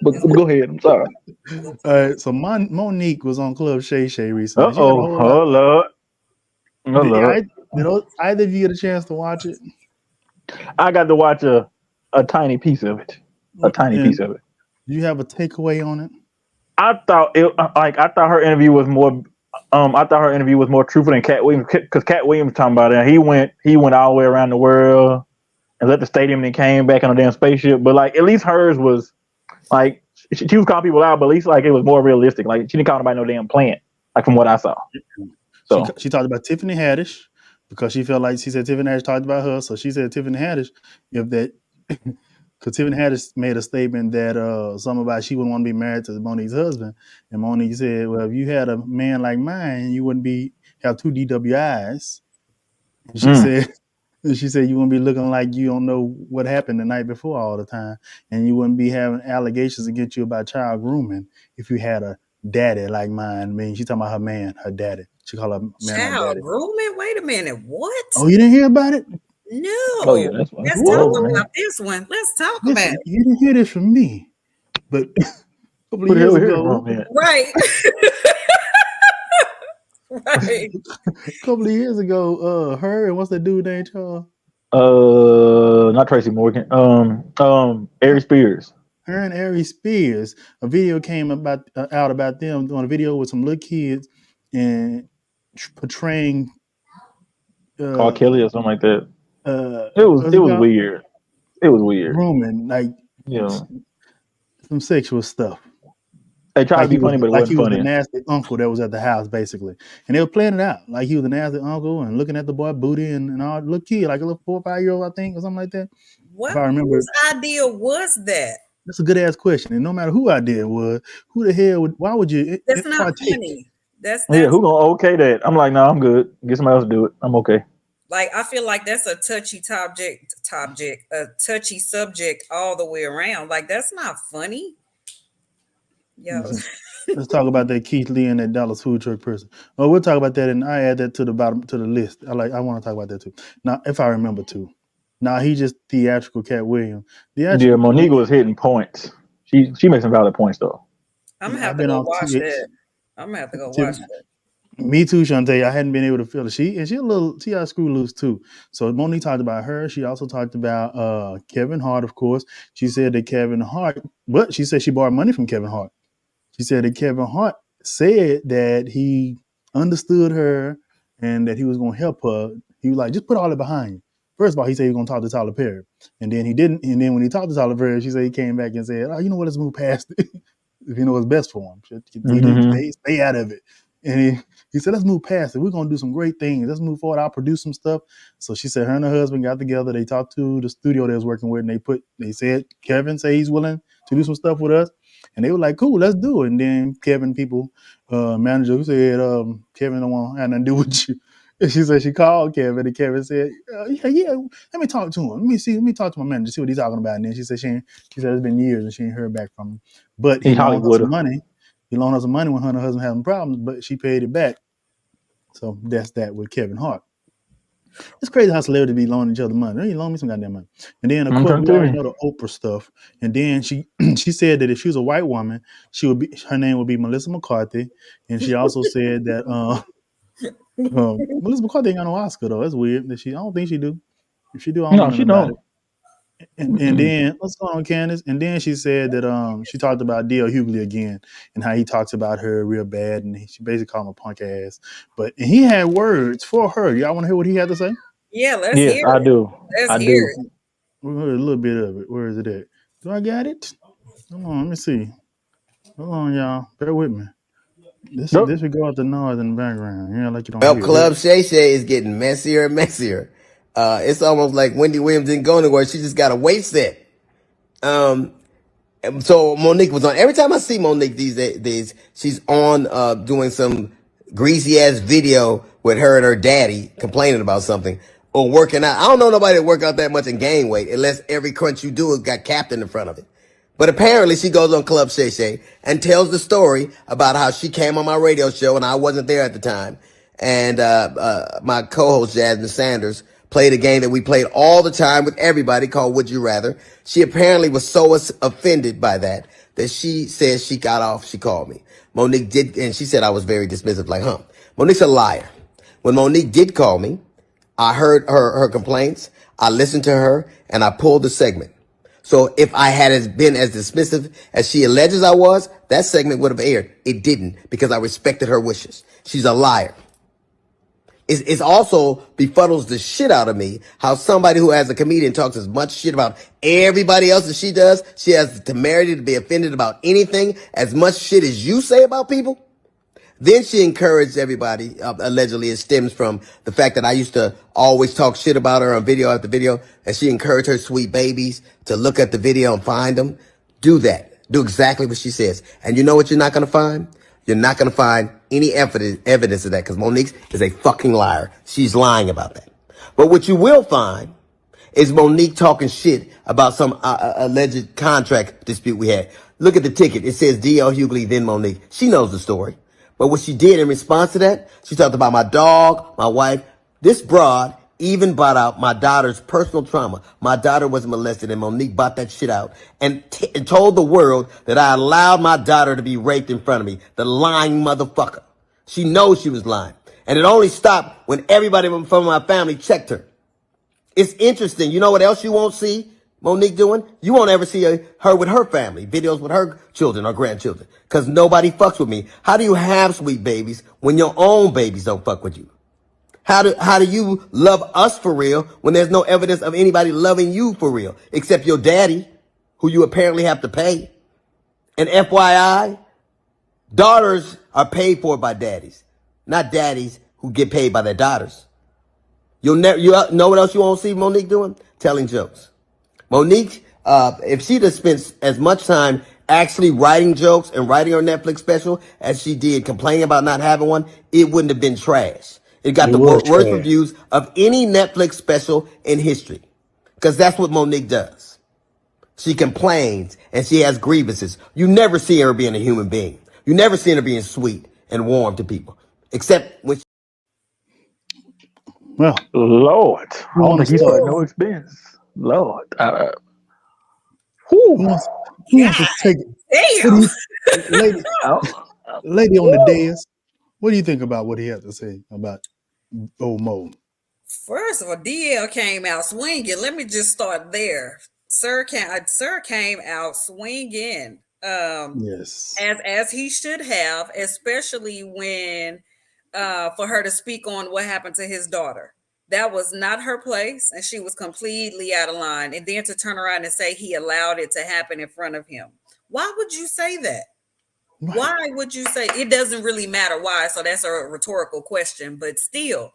But go ahead. I'm sorry. All right, so Monique was on Club Shay Shay recently. She got a Uh-oh. whole lot. Oh, Lord. Oh, Lord. Did either of you get a chance to watch it? I got to watch a tiny piece of it. A tiny piece And of it. do you have a takeaway on it? I thought her interview was more. I thought her interview was more truthful than Cat Williams because Cat Williams was talking about it. He went all the way around the world and left the stadium and then came back on a damn spaceship. But like at least hers was like she was calling people out, but at least like it was more realistic. Like she didn't call nobody no damn plant. Like from what I saw. So She talked about Tiffany Haddish because she felt like she said Tiffany Haddish talked about her, so she said Tiffany Haddish if that because Tiffany Haddish made a statement that something about she wouldn't want to be married to Monique's husband, and Monique said, "Well, if you had a man like mine, you wouldn't have two DWIs." And she mm, said. She said you wouldn't be looking like you don't know what happened the night before all the time, and you wouldn't be having allegations against you about child grooming if you had a daddy like mine. I mean, she talking about her man, her daddy. She called her man her Child daddy. grooming? Wait a minute. What? Oh, you didn't hear about it? oh yeah, No. that's Let's talk whoa Whoa! man. about this one. Let's talk about Listen, it. you didn't hear this from me, but a couple of Who the hell years we hearing ago, from man? Right. Right. her and what's that dude named Charles? Not Tracy Morgan. Ari Spears. Her and Ari Spears, a video came out about them doing a video with some little kids and portraying R. uh, Kelly or something like that. uh, It what's it was called? weird. It was weird. Grooming, like You know, some sexual stuff. they tried to be funny, but it Like he wasn't was the funny. nasty uncle that was at the house, basically. And they were playing it out like he was the nasty uncle and looking at the boy booty and all little kid, like a little 4 or 5 year old, I think, or something like that. If What I remember, whose idea was that? that's a good ass question. And no matter who I did was, who the hell would? Why would you That's not partake? funny. That's Yeah, that's who gonna okay that? I'm like, no, I'm good. Get somebody else to do it. I'm okay. like I feel like that's a a touchy subject all the way around. Like that's not funny. Yo. Listen, let's talk about that Keith Lee and that Dallas food truck person. Oh, we'll talk about that, and I add that to the bottom to the list. I want to talk about that too. Now, if I remember to. Now he just theatrical Cat Williams. Yeah, Theatrical Monique was hitting points. She makes some valid points though. I'm gonna Yeah, have I've to been go off watch TV. that. I'm gonna have to go watch that. Me too, Shantae. I hadn't been able to feel it. She got screw loose too. So Monique talked about her. She also talked about Kevin Hart, of course. She said that Kevin Hart, but she said she borrowed money from Kevin Hart. She said that Kevin Hart said that he understood her and that he was going to help her. He was like, just put all it behind you. First of all, he said he was going to talk to Tyler Perry. And then he didn't. And then when he talked to Tyler Perry, she said he came back and said, oh, you know what, let's move past it. If you know what's best for him. He didn't Mm-hmm. stay out of it. And he said, let's move past it. We're going to do some great things. Let's move forward. I'll produce some stuff. So she said her and her husband got together. They talked to the studio they was working with, and they said, Kevin say he's willing to do some stuff with us. And they were like, cool, let's do it. And then Kevin manager who said, Kevin don't want to have nothing to do with you. And she said she called Kevin, and Kevin said, yeah, let me talk to him. Let me talk to my manager, see what he's talking about. And then she said it's been years and she ain't heard back from him. But He he loaned her Hollywood. some money. He loaned her some money when her and her husband having problems, but she paid it back. So that's that with Kevin Hart. It's crazy how celebrities be loaning each other money. They loan me some goddamn money. And then of I'm course trying we to tell already you. know the Oprah stuff. And then she she said that if she was a white woman, her name would be Melissa McCarthy. And she also said that Melissa McCarthy ain't got no Oscar though. That's weird. I don't think she do. If she do, I don't know No, nothing she about it. don't. And then what's going on, Candace? And then she said that she talked about D.L. Hughley again and how he talks about her real bad, and she basically called him a punk ass. And he had words for her. Y'all want to hear what he had to say? Yeah, let's Yes, hear I it. do. Let's I hear do. it. We heard a little bit of it. Where is it at? Do I got it? Hold on, let me see. Hold on, y'all. Bear with me. Nope. Disregard the noise in the background. Yeah, like you don't Well, hear it. Here. Club Shay Shay is getting messier and messier. It's almost like Wendy Williams didn't go anywhere. She just got a weight set. Um, so Monique was on. Every time I see Monique these days, she's on doing some greasy ass video with her and her daddy complaining about something or working out. I don't know nobody that work out that much and gain weight unless every crunch you do has got Captain in front of it. But apparently she goes on Club Shay Shay and tells the story about how she came on my radio show and I wasn't there at the time. And my co-host Jasmine Sanders played a game that we played all the time with everybody called Would You Rather. She apparently was so offended by that she says she got off. She called me. Monique did, and she said I was very dismissive, like, Monique's a liar. When Monique did call me, I heard her complaints. I listened to her and I pulled the segment. So if I had been as dismissive as she alleges I was, that segment would have aired. It didn't because I respected her wishes. She's a liar. It's also befuddles the shit out of me how somebody who as a comedian talks as much shit about everybody else as she does. She has the temerity to be offended about anything as much shit as you say about people. Then she encouraged everybody, allegedly it stems from the fact that I used to always talk shit about her on video after video, and she encouraged her sweet babies to look at the video and find them. Do that. Do exactly what she says. And you know what you're not going to find? You're not going to find any evidence of that because Monique is a fucking liar. She's lying about that. But what you will find is Monique talking shit about some alleged contract dispute we had. Look at the ticket. It says D.L. Hughley, then Monique. She knows the story. But what she did in response to that, she talked about my dog, my wife. This broad even brought out my daughter's personal trauma. My daughter was molested and Monique brought that shit out and told the world that I allowed my daughter to be raped in front of me. The lying motherfucker. She knows she was lying. And it only stopped when everybody from my family checked her. It's interesting. You know what else you won't see Monique doing? You won't ever see her with her family, videos with her children or grandchildren, because nobody fucks with me. How do you have sweet babies when your own babies don't fuck with you? How do you love us for real when there's no evidence of anybody loving you for real, except your daddy, who you apparently have to pay? And FYI, daughters are paid for by daddies, not daddies who get paid by their daughters. You know what else you won't see Monique doing? Telling jokes. Monique, if she'd have spent as much time actually writing jokes and writing her Netflix special as she did complaining about not having one, it wouldn't have been trash. It got the worst reviews of any Netflix special in history. Because that's what Monique does. She complains and she has grievances. You never see her being a human being. You never see her being sweet and warm to people. Except when Well, Lord, I who don't wants think to he's start? got no expense. Lord, Who wants to take it? Damn. Lady on the dais, what do you think about what he had to say about old Mo? First of all, DL came out swinging. Let me just start there. Sir came out swinging. Yes. As he should have, especially when for her to speak on what happened to his daughter. That was not her place, and she was completely out of line. And then to turn around and say he allowed it to happen in front of him. Why would you say that? Right. Why would you say it doesn't really matter why? So that's a rhetorical question, but still,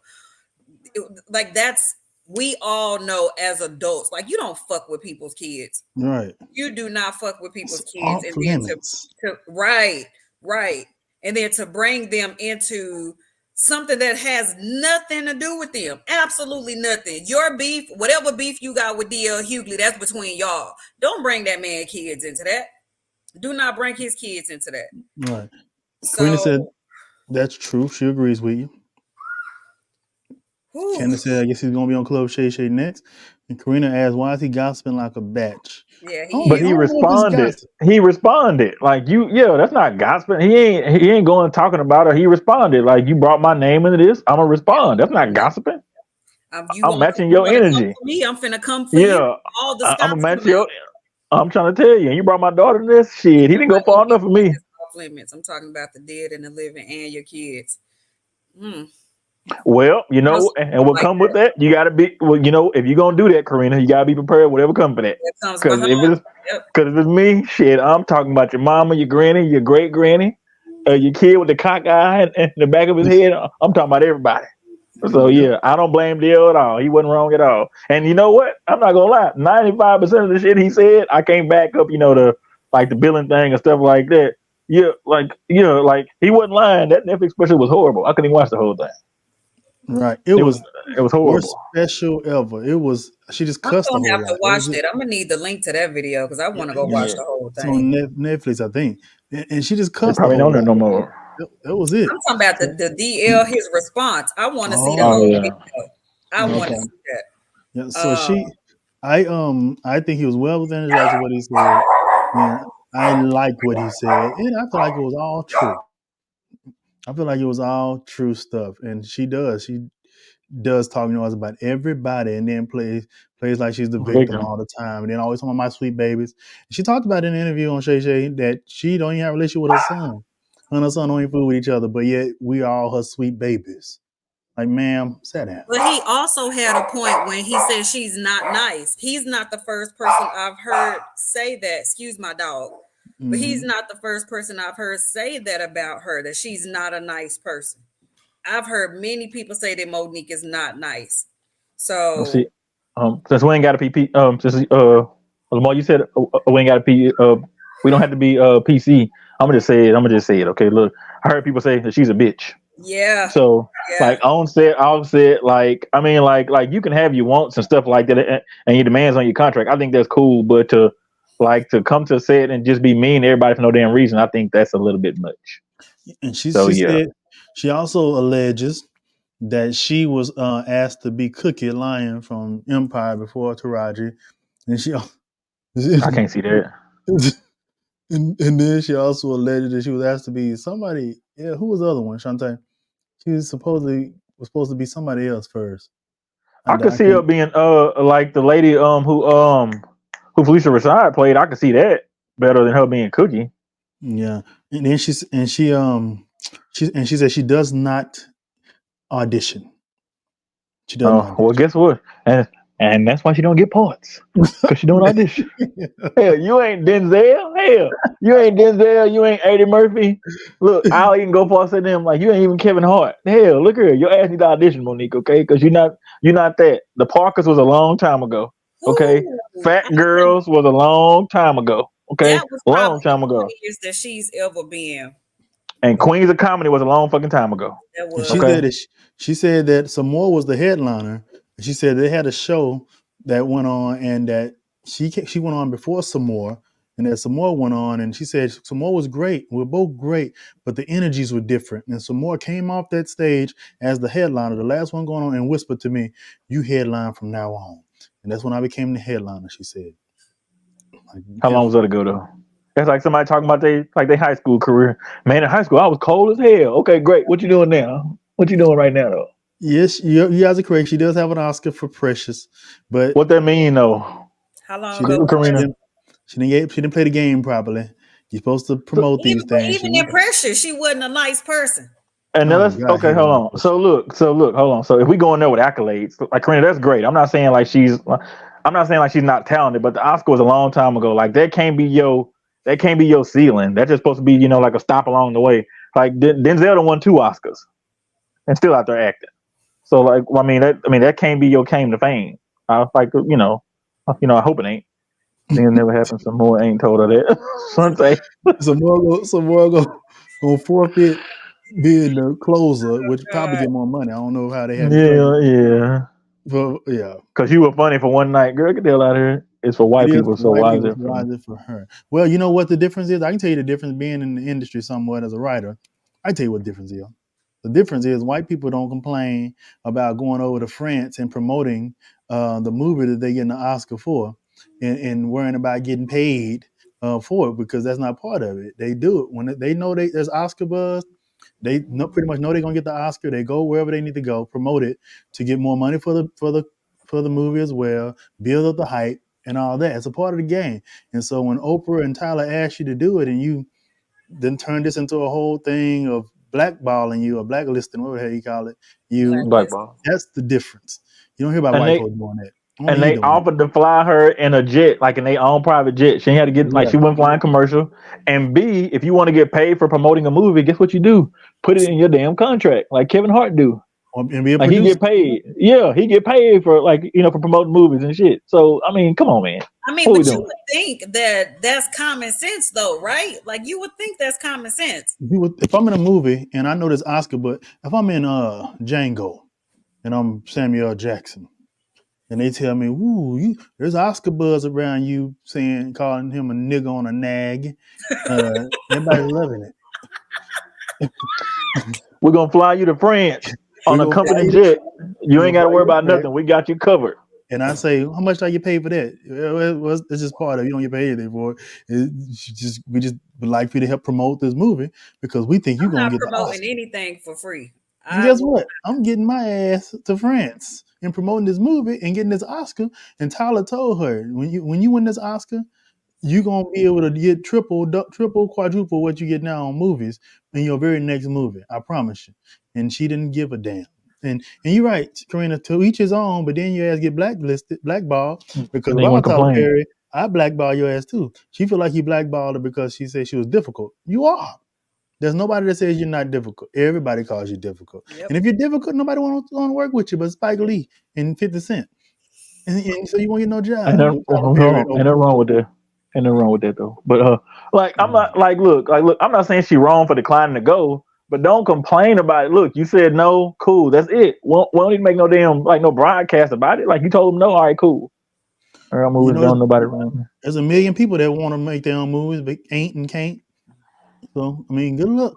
we all know as adults, like you don't fuck with people's kids. Right. You do not fuck with people's kids. And then right. And then to bring them into something that has nothing to do with them. Absolutely nothing. Your beef, whatever beef you got with D.L. Hughley, that's between y'all. Don't bring that man kids into that. Do not bring his kids into that. Right. Karina said that's true. She agrees with you. Candace said, I guess he's going to be on Club Shay Shay next. And Karina asked, why is he gossiping like a batch? Yeah, he responded. He responded like that's not gossiping. He ain't going talking about her. He responded like, you brought my name into this. I'm gonna respond. That's not gossiping. I'm matching your energy. I'm finna come for you. All the I'm gonna match your. I'm trying to tell you. You brought my daughter in this shit. He didn't go far enough for me. Off limits. I'm talking about the dead and the living and your kids. Well, and what come with that, you got to be. Well, if you're gonna do that, Karina, you gotta be prepared. Whatever comes for that. Because if it's me, shit, I'm talking about your mama, your granny, your great granny, your kid with the cock eye in the back of his head. I'm talking about everybody. So yeah, I don't blame Dale at all. He wasn't wrong at all. And you know what? I'm not gonna lie. 95% of the shit he said, I can't back up. The billing thing and stuff like that. Yeah, he wasn't lying. That Netflix special was horrible. I couldn't even watch the whole thing. Right. It was horrible. Worst special ever. It was. She just cussed. I'm gonna have to watch it. I'm gonna need the link to that video because I want to go watch the whole thing. It's on Netflix, I think. And she just cussed. Probably don't know no more. That was it. I'm talking about the DL, his response. I want to see the whole video. I want to see that. Yeah, so Uh, I think he was well within his rights of what he said, and I like what he said, and I feel like it was all true. I feel like it was all true stuff, and she does talk noise about everybody, and then plays like she's the victim Victim. all the time, and then always talking about my sweet babies. She talked about in an interview on Shay Shay that she don't even have a relationship with her son. Her and her son don't even fool with each other, but yet we are all her sweet babies. Like, ma'am, sit down. but he also had a point when he said she's not nice. He's not the first person I've heard say that. Excuse my dog. But he's Mhm. not the first person I've heard say that about her, that she's not a nice person. I've heard many people say that Monique is not nice. Let's So see. Since we ain't got to be since Lamar, you said we ain't got to be we don't have to be PC. I'm gonna just say it. I'm gonna just say it. Okay, look, I heard people say that she's a bitch. yeah, So yeah. like I said like I mean like you can have your wants and stuff like that and your demands on your contract. I think that's cool, but to come to say it and just be mean to everybody for no damn reason, I think that's a little bit much. And she So she yeah, said she also alleges that she was asked to be Cookie Lion from Empire before Taraji, and she I can't see that. and then she also alleged that she was asked to be somebody. Yeah, who was the other one? Shantae. She was supposed to be somebody else first. I could I see her can't. being like the lady who Felicia Rashad played. I could see that better than her being Cookie. Yeah, and then she said she does not audition. She doesn't Well, audition. guess what? And that's why she don't get parts because she don't audition. Hell, you ain't Denzel. Hell, you ain't Denzel. You ain't Eddie Murphy. Look, I'll even go for say them like you ain't even Kevin Hart. Hell, look here. Your ass need to audition, Monique. Okay, because you're not that. The Parkers was a long time ago. Okay, Ooh, Fat I think Girls was a long time ago. Okay, that was probably long the time ago. funniest that she's ever been. And Queens of Comedy was a long fucking time ago. That And she Okay, said that she said that Samoa was the headliner. And she said they had a show that went on, and that she went on before Samoa, and that Samoa went on, and she said Samoa was great. We're both great, but the energies were different. And Samoa came off that stage as the headliner, the last one going on, and whispered to me, "You headline from now on." And that's when I became the headliner. She said, like, "Be how long was careful." that ago though? That's like somebody talking about their high school career. Man, in high school I was cold as hell. Okay, great. What you doing now? What you doing right now though? Yes, you guys are correct. She does have an Oscar for Precious, but What that mean though? how long she ago didn't. was She Karina. didn't. She didn't play the game properly. You're supposed to So, promote even these things. even in Precious, she wasn't a nice person. and then Oh let's God, okay, he was hold not on. So look, hold on. So if we go in there with accolades, like Karina, that's great. I'm not saying like she's not talented, but the Oscar was a long time ago. Like that can't be your ceiling. That's just supposed to be, like a stop along the way. Like Denzel done won 2 Oscars and still out there acting. So like that can't be your claim to fame. Like I hope it ain't. Things never happen. Some more ain't told her that. Something. Some more go on forfeit being the closer, which probably God, get more money. I don't know how they had it Yeah, structured, yeah. but yeah, Cause you were funny for one night, girl. Get the hell out of here. It's for it white is people, for so white why is people. it So for why me? is it for her? Well, you know what the difference is. I can tell you the difference being in the industry somewhat as a writer. I tell you what the difference is. The difference is white people don't complain about going over to France and promoting the movie that they get an Oscar for, and worrying about getting paid for it, because that's not part of it. They do it when they know there's Oscar buzz. They know, pretty much know they're gonna get the Oscar. They go wherever they need to go, promote it to get more money for the movie as well, build up the hype and all that. It's a part of the game. And so when Oprah and Tyler ask you to do it, and you then turn this into a whole thing of blackballing you or blacklisting, whatever the hell you call it, you Black blacklist. ball. that's the difference. You don't hear about And white they folks doing that. Only and he they doing offered to fly her in a jet, like in their own private jet. She ain't had to get it. like Yeah. she wasn't flying commercial. And B, if you want to get paid for promoting a movie, guess what you do? Put it in your damn contract, like Kevin Hart do. And be a Like he producer. get paid. Yeah, he get paid for for promoting movies and shit. So I mean, come on, man. I mean, What we but you doing? would think that that's common sense, though, right? Like you would think that's common sense. If I'm in a movie and I know there's Oscar, but if I'm in Django and I'm Samuel L. Jackson, and they tell me, "Ooh, there's Oscar buzz around you," saying calling him a nigga on a nag. Everybody's loving it. We're gonna fly you to France We're on a gonna fly company you. jet. We're You ain't gonna got to fly worry you to about France. nothing. We got you covered. And I say, how much do I get paid for that? Well, it's just part of it. You don't get paid anything for it. We just would like for you to help promote this movie because we think you're I'm gonna not get the promoting Oscar. anything for free. And I guess will. what? I'm getting my ass to France and promoting this movie and getting this Oscar. And Tyler told her, when you win this Oscar, you're gonna be able to get triple, quadruple what you get now on movies in your very next movie. I promise you. And she didn't give a damn. And you're right, Karina, to each his own, but then your ass get blackballed, because And if they I want was to Tyler complain. Perry, I blackball your ass too. She feel like he blackballed her because she said she was difficult. You are. There's nobody that says you're not difficult. Everybody calls you difficult. Yep. And if you're difficult, nobody want to work with you but Spike Lee and 50 Cent. And so you won't get no Ain't job. nothing, No Tyler Perry, ain't nothing wrong with that. Ain't nothing wrong with that though. But like I'm not look, I'm not saying she wrong for declining to go, but don't complain about it. Look, you said no, cool, that's it. We don't need to make no damn no broadcast about it. Like you told them no, all right, cool. Our you movies know, don't nobody around. there's a million people that want to make their own movies, but ain't and can't. So, I mean, good luck.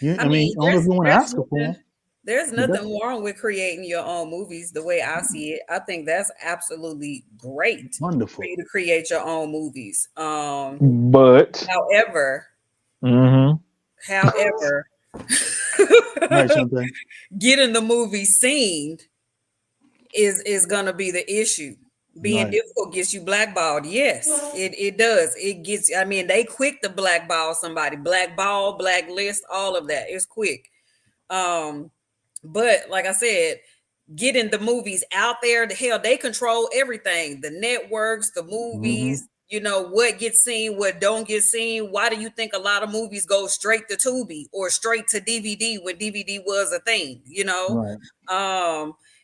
I I mean, mean, I don't know if you want an there's Oscar for nothing them, there's but nothing wrong with creating your own movies. The way I see it, I think that's absolutely that's great for wonderful. you to create your own movies. But However, mm-hmm. however, Right, Shante? getting the movie seen is gonna be the issue. Being Right. difficult gets you blackballed. Yes, it does. It gets. I mean, they quick to blackball somebody, blackball, blacklist, all of that. It's quick. Um, but like I said, getting the movies out there, the hell, they control everything. The networks, the Mm-hmm. movies. You know what gets seen, what don't get seen. Why do you think a lot of movies go straight to Tubi or straight to DVD when DVD was a thing? Right.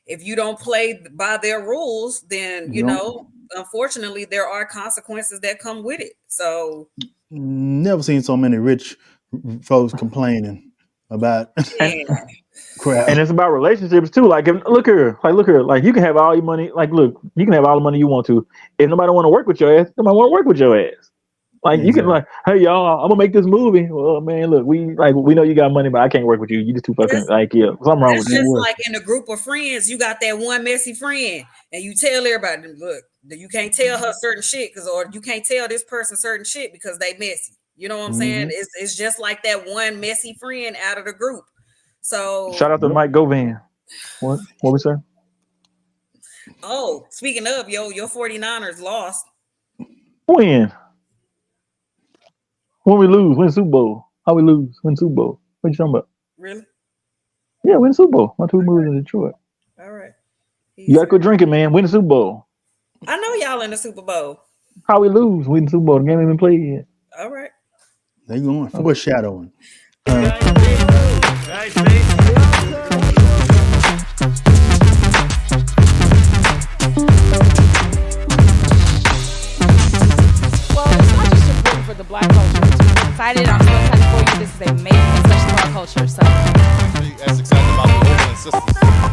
If you don't play by their rules, then You don't unfortunately, there are consequences that come with it. So, never seen so many rich folks complaining about and yeah, crap. and it's about relationships too. Like look here, like you can have all your money. Like look, you can have all the money you want to. If nobody want to work with your ass, nobody want to work with your ass. Like you can Exactly. like, hey y'all, I'm gonna make this movie. Well, man, look, we know you got money, but I can't work with you. You just too fucking that's like something wrong with that's you. just Work. like in a group of friends. You got that one messy friend, and you tell everybody, look, you can't tell her certain shit or you can't tell this person certain shit because they messy. You know what I'm saying? Mm-hmm. It's just like that one messy friend out of the group. Shout So, out to Yep. Mike Govan. What we say? speaking of, your 49ers lost. When we lose, win Super Bowl. How we lose, win Super Bowl. What you talking about? Really? Yeah, win Super Bowl. My two moves in Detroit. All right. You gotta quit drinking, man. Win the Super Bowl. I know y'all in the Super Bowl. How we lose, win the Super Bowl. The game ain't been played yet. All right. They going foreshadowing. Well, it's not just important for the black culture. I'm excited. I'm so excited for you. This is amazing, especially for our culture. So. As excited about the Oakland sisters.